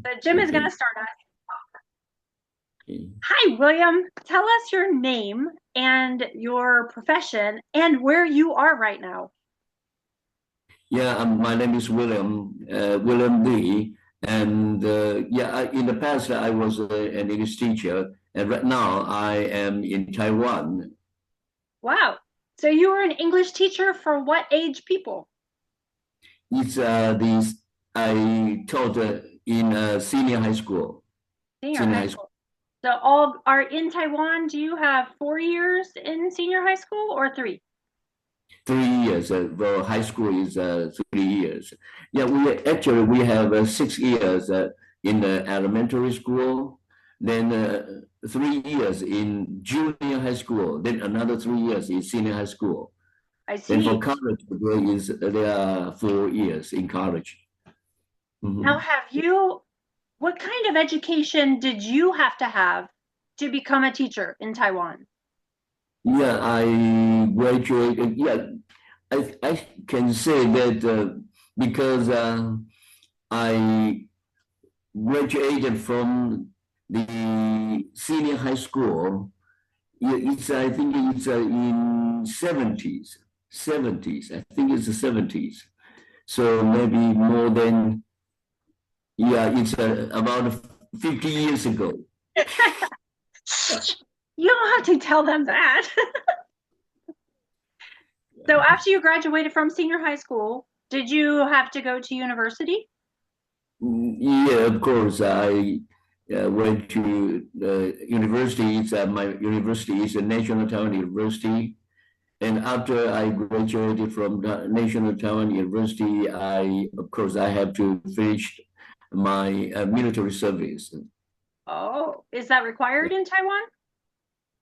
So Jim is going to Okay. start us. Okay. Hi, William. Tell us your name and your profession and where you are right now. Yeah, my name is William Lee, and in the past I was an English teacher, and right now I am in Taiwan. Wow. So you were an English teacher for what age people? It's this I taught in senior high school. Senior Senior high high school, school. So all are in Taiwan. Do you have 4 years in senior high school or three? 3 years. Well, high school is 3 years. Yeah, we have 6 years in the elementary school, then 3 years in junior high school, then another 3 years in senior high school. I Then for see. college, there are 4 years in college. Now, Mhm. what kind of education did you have to become a teacher in Taiwan? Yeah, I graduated. Yeah, I can say that because I graduated from the senior high school. Yeah, I think it's in seventies. I think it's the 70s. So maybe more than, yeah, it's about 50 years ago. You don't have to tell them that. So after you graduated from senior high school, did you have to go to university? Yeah, of course. I went to university. My university is a National Taiwan University. And after I graduated from the National Taiwan University, of course, I have to finish my military service. Oh, is that required in Taiwan?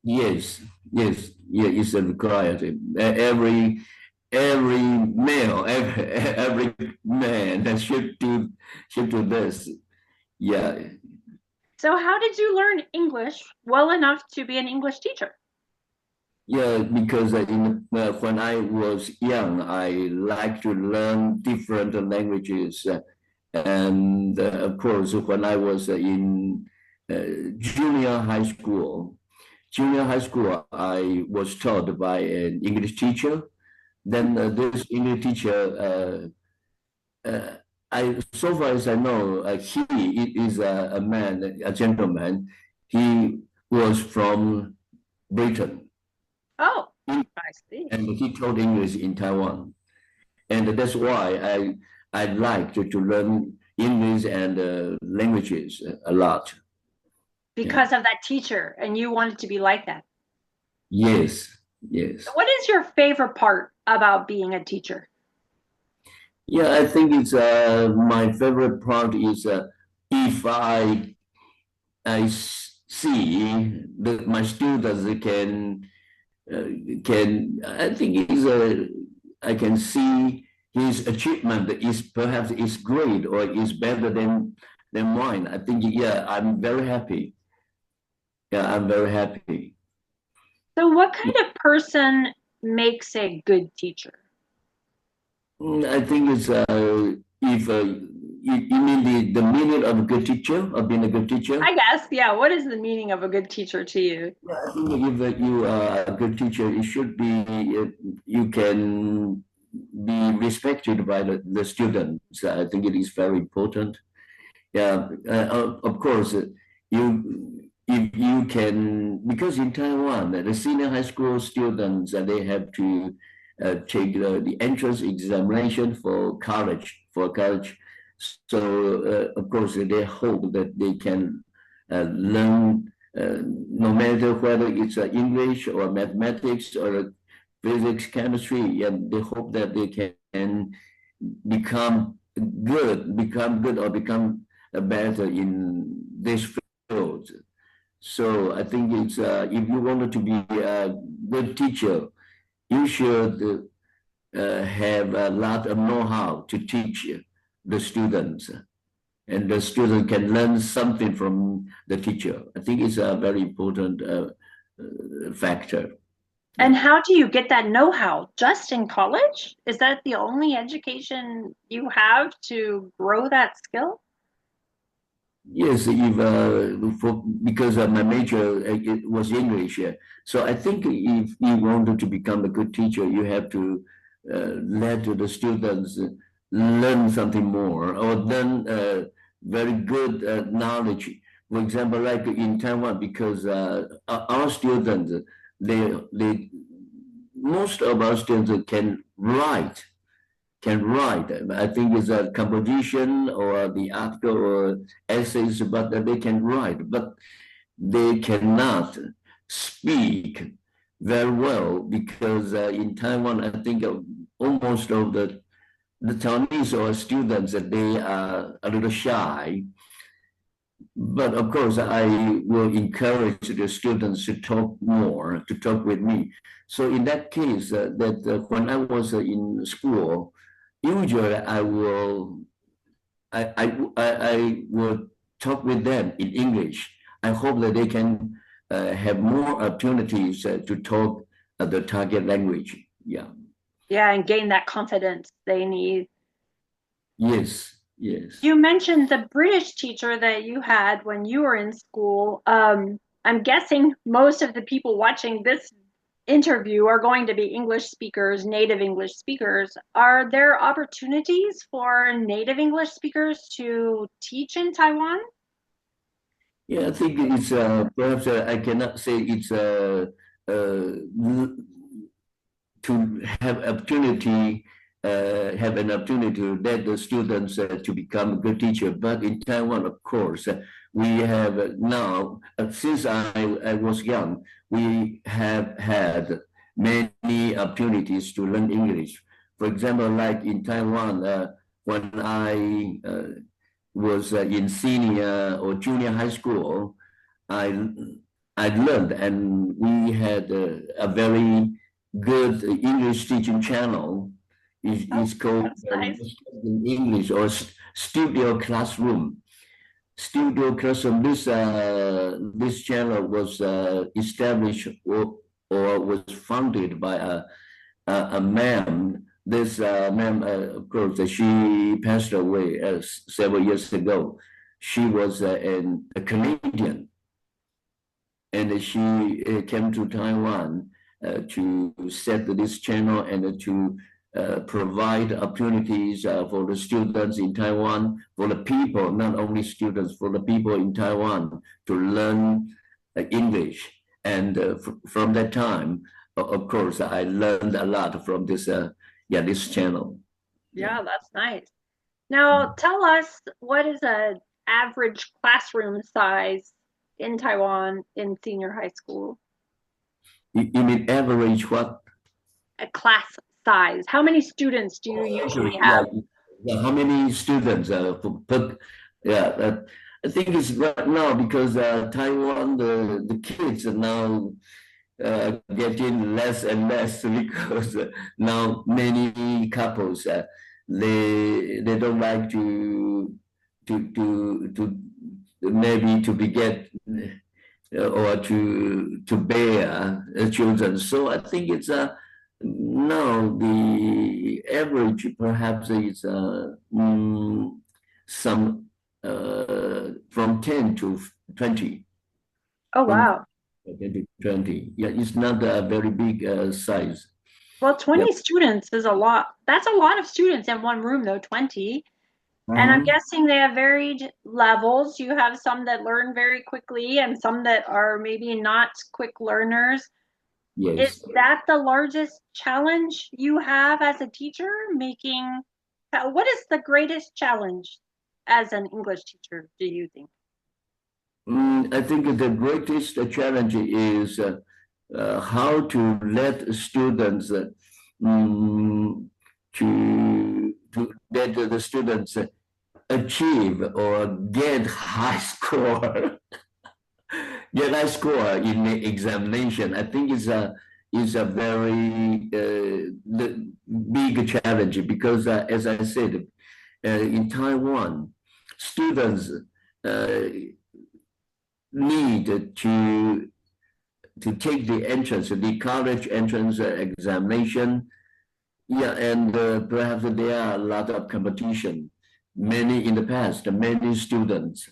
Yes, yes, yeah, it's required. Every male, every man that should do this. Yeah, So how did you learn English well enough to be an English teacher? yeah, because when I was young, I like to learn different languages. And of course, when I was in junior high school, I was taught by an English teacher. Then this English teacher, so far as I know, he is a man, a gentleman. He was from Britain, Oh, I see. and he taught English in Taiwan. And that's why I like to learn English and languages a lot. Yeah. Because of that teacher, and you wanted to be like that. Yes. Yes. What is your favorite part about being a teacher? Yeah, I think it's my favorite part is if see that my students can I think I can see his achievement is perhaps is great or is better than mine. I think, yeah, I'm very happy. Yeah, I'm very happy. So what kind of person makes a good teacher? I think it's if you mean the meaning of a good teacher, of being a good teacher. I guess, yeah. What is the meaning of a good teacher to you? Yeah, I think if you are a good teacher, it should be you can be respected by the students. I think it is very important. Yeah, of course, you if you can, because in Taiwan, the senior high school students they have to take the entrance examination for college. So of course, they hope that they can learn, no matter whether it's English or mathematics or physics, chemistry, and they hope that they can become become good or become better in this field. So I think it's if you wanted to be a good teacher, you should have a lot of know-how to teach the students, and the student can learn something from the teacher. I think it's a very important factor. And Yeah. how do you get that know-how? Just in college? Is that the only education you have to grow that skill? Yes, if because my major it was English, so I think if you wanted to become a good teacher, you have to let the students learn something more or learn very good knowledge. For example, like in Taiwan, because our students, they most of our students can write. I think it's a composition or the article or essays, but they can write, but they cannot speak very well because in Taiwan, I think almost of the Taiwanese or students that they are a little shy. But of course, I will encourage the students to talk more, to talk with me. So in that case, when I was in school, usually I will talk with them in English. I hope that they can have more opportunities to talk the target language. Yeah. Yeah, and gain that confidence they need. Yes. Yes. You mentioned the British teacher that you had when you were in school. I'm guessing most of the people watching this interview are going to be English speakers, native English speakers. Are there opportunities for native English speakers to teach in Taiwan? Yeah, I think it's perhaps I cannot say it's to have an opportunity to let the students to become a good teacher. But in Taiwan, of course, we have now, since I was young, we have had many opportunities to learn English. For example, like in Taiwan, when I was in senior or junior high school, I I learned, and we had a very good English teaching channel. Oh, It's called that's nice. in English or Studio Classroom. Studio Classroom. This channel was established or was founded by a ma'am. This ma'am, of course, she passed away several years ago. She was a Canadian, and she came to Taiwan to set this channel and to provide opportunities for the students in Taiwan, for the people, not only students, for the people in Taiwan to learn English. And from that time, of course, I learned a lot from this channel. Yeah. Yeah, that's nice. Now, tell us what is a average classroom size in Taiwan in senior high school? You mean average what? A class size. How many students do you usually Okay, yeah. have? Yeah, how many students? Yeah, I think it's right now because Taiwan, the kids are now getting less and less because now many couples they don't like to maybe to beget or to bear children. So I think it's now the average perhaps is some from 10 to 20 Oh, from wow. 10 to 20. Yeah, it's not a very big size. Well, Yeah. 20 students is a lot. That's a lot of students in one room, though, 20. And I'm Uh-huh. guessing they have varied levels. You have some that learn very quickly and some that are maybe not quick learners. Is Yes. that the largest challenge you have as a teacher? What is the greatest challenge as an English teacher, do you think? I think the greatest challenge is how to let students mm, to let the students achieve or get high score, get high score in the examination. I think is a very big challenge because, as I said, in Taiwan, students uh, need to take the entrance, the college entrance examination. Yeah, and perhaps there are a lot of competition. Many in the past, many students.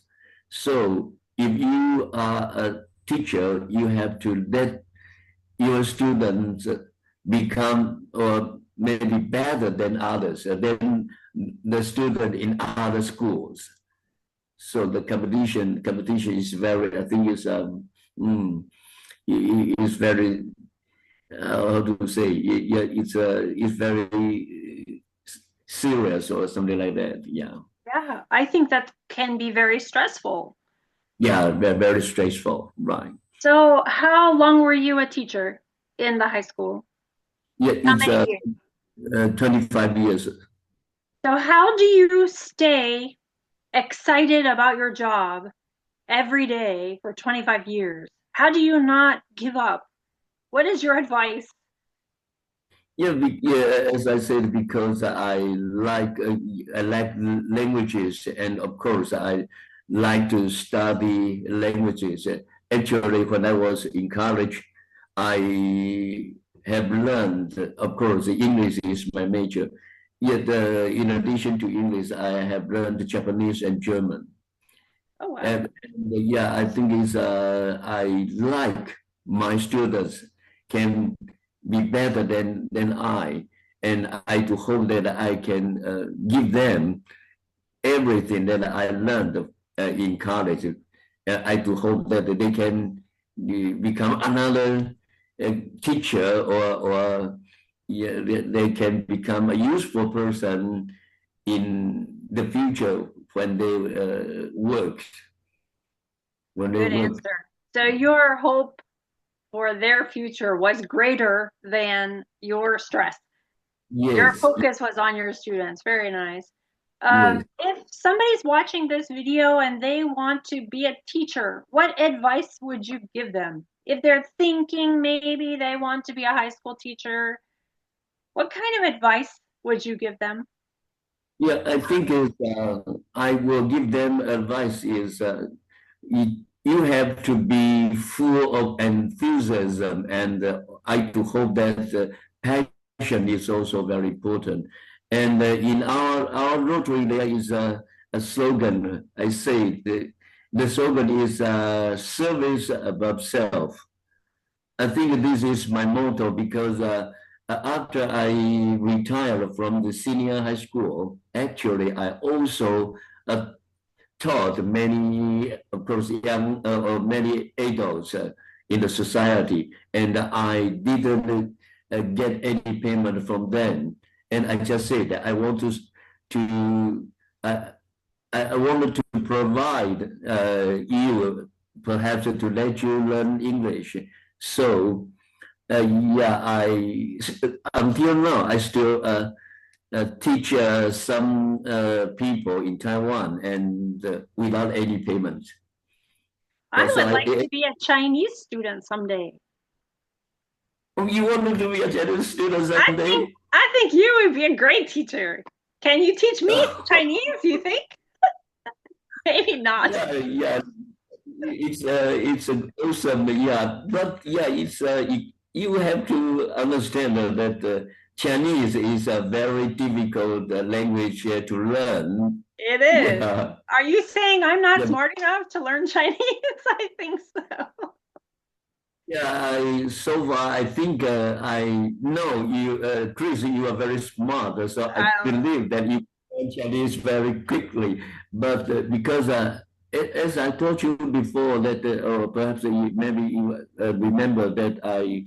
So if you are a teacher, you have to let your students become or maybe better than others, than the student in other schools. So the competition is very, I think is mm, is very how to say, yeah, it's very serious or something like that. Yeah, Yeah, I think that can be very stressful. yeah, very stressful, right? So, how long were you a teacher in the high school? Yeah, How it's many years? 25 years. So, how do you stay excited about your job every day for 25 years? How do you not give up? What is your advice? Yeah, yeah, as I said, because I like languages, and of course I like to study languages. Actually, when I was in college, I have learned, of course, English is my major. Yet, in addition to English, I have learned Japanese and German. Oh, wow. And yeah, I think is I like my students can be better than I, and I to hope that I can give them everything that I learned in college. I to hope that they can become another teacher, or yeah, they can become a useful person in the future when they Good work. answer. So, your hope for their future was greater than your stress. Your Yes, focus was on your students. Very nice. yes. If somebody's watching this video and they want to be a teacher, what advice would you give them? If they're thinking maybe they want to be a high school teacher, what kind of advice would you give them? Yeah, I think I will give them advice is you have to be full of enthusiasm, and I to hope that passion is also very important. And in our Rotary, there is a slogan. I say the slogan is service above self. I think this is my motto because after I retired from the senior high school, actually I also taught many, of course, young or many adults in the society, and I didn't get any payment from them. And I just said that I want to uh, I wanted to provide you perhaps to let you learn English. So yeah, I until now I still teach some people in Taiwan, and without any payment. I Yeah, so would like to be a Chinese student someday. oh, you want to be a Chinese student I think someday? I think you would be a great teacher. Can you teach me Chinese, you think? Maybe not. Yeah, yeah, it's an awesome, yeah, but yeah, you have to understand that Chinese is a very difficult language to learn. It is. Yeah, Are you saying I'm not yeah, smart enough to learn Chinese? I think so. yeah. So far, I think I know you, Chris. You are very smart, so I Um, believe that you learn Chinese very quickly. But because as I told you before, that or perhaps maybe you remember that I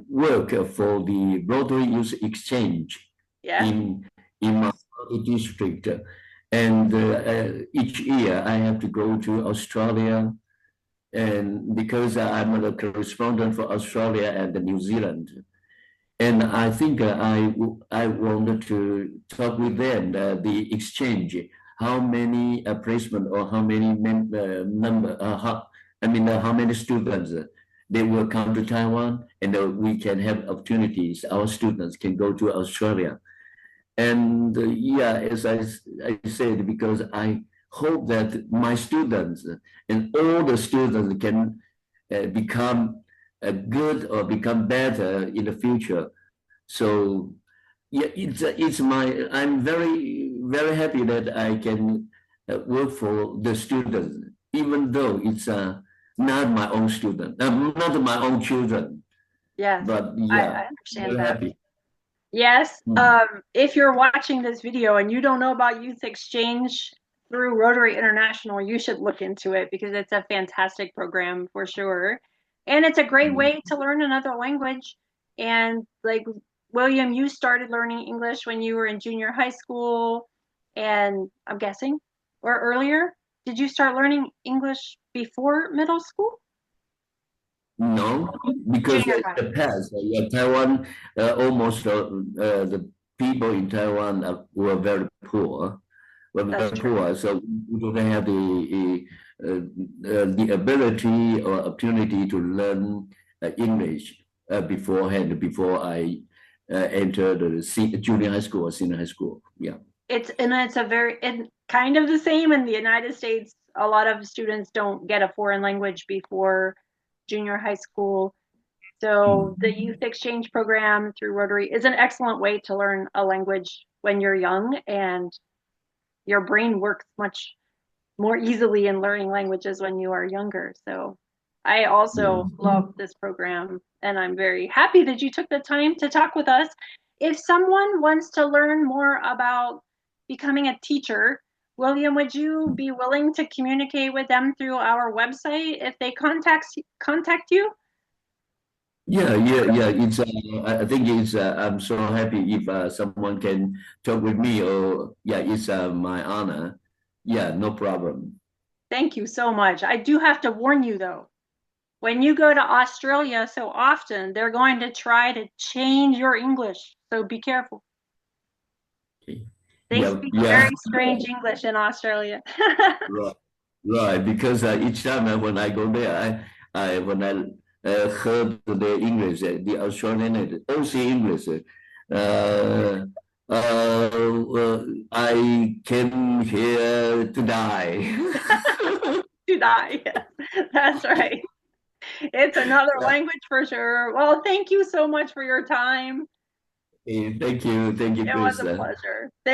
work for the Rotary Youth Exchange yeah. in my district, and each year I have to go to Australia, and because I'm a correspondent for Australia and New Zealand, and I think I wanted to talk with them the exchange, how many placement or how many number how many students they will come to Taiwan, and we can have opportunities. Our students can go to Australia, and yeah, as I said, because I hope that my students and all the students can become good or become better in the future. So yeah, it's my I'm very happy that I can work for the students, even though it's not my own student, not my own children. Yes, But I yeah, understand very that. happy. Yes, Mm. if you're watching this video and you don't know about youth exchange through Rotary International, you should look into it because it's a fantastic program for sure. And it's a great way to learn another language. And like William, you started learning English when you were in junior high school, and I'm guessing, or earlier. Did you start learning English before middle school? No, because Junior in high. the past, yeah, Taiwan, almost the people in Taiwan were That's very true. poor, so we don't have the ability or opportunity to learn English beforehand, before I entered the junior high school or senior high school. Yeah. It's a very it kind of the same in the United States. A lot of students don't get a foreign language before junior high school. So the Mm. youth exchange program through Rotary is an excellent way to learn a language when you're young and your brain works much more easily in learning languages when you are younger. So I also Yeah. love this program and I'm very happy that you took the time to talk with us. If someone wants to learn more about becoming a teacher, William, would you be willing to communicate with them through our website if they contact you? Yeah. It's I think it's I'm so happy if someone can talk with me. Or yeah, it's my honor. Yeah, no problem. Thank you so much. I do have to warn you though, when you go to Australia so often, they're going to try to change your English. So be careful. Okay. They Yeah, speak yeah, very strange English in Australia. right, right. Because each time when I go there, I when I heard the English, the Australian OC English, I came here to die. To die. Yes, that's right. It's another language for sure. Well, thank you so much for your time. Thank you, It was a Chris. pleasure.